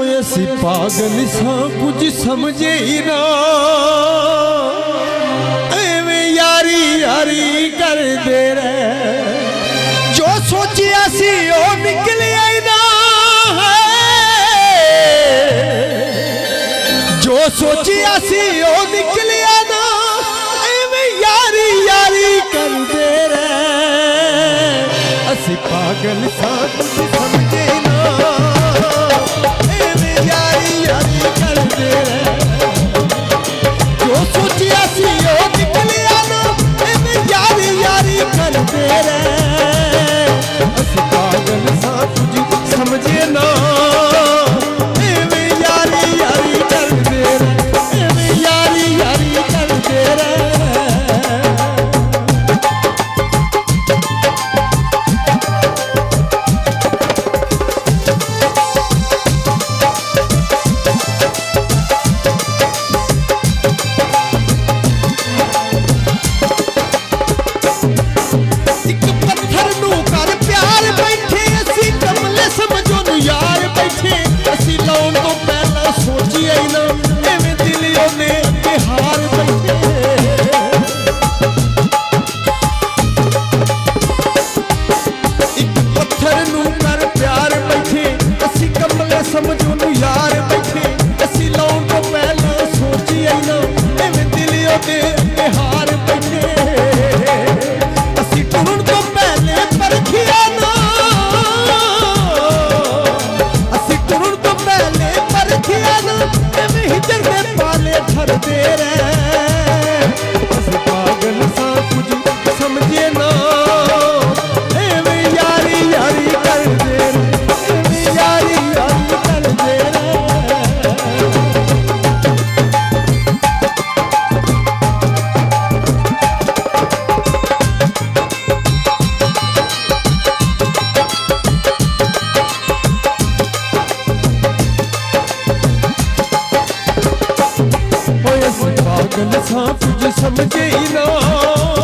सी पागल सा कुछ समझे ही ना एवें यारी यारी कर दे रहे जो सोचिया सी ओ निकलिया ही ना जो सोचिया सी ओ निकलिया ना एवें यारी यारी कर दे रहे असी पागल सा कुछ समझे ना जो सोचिया सी ओ निकलिया ना एवें यारी यारी कर दे रहे असी पागल सा कुछ समझे ना एवें यारी यारी कर दे रहे एवें यारी यारी कर दे रहे समझो नू यार बैठे असी लाउन तो पहला सोची आई ना एवें दिलियों दे हार बैठे असी टुरन तो पहले परखिया ना असी टुरन तो पहले परखिया ना एवें हिजर दे पाले ठर दे रहे असी पागल सा कुछ समझे ना एवें यारी यारी कर दे रहे एवें यारी पागल सा कुछ समझे ही ना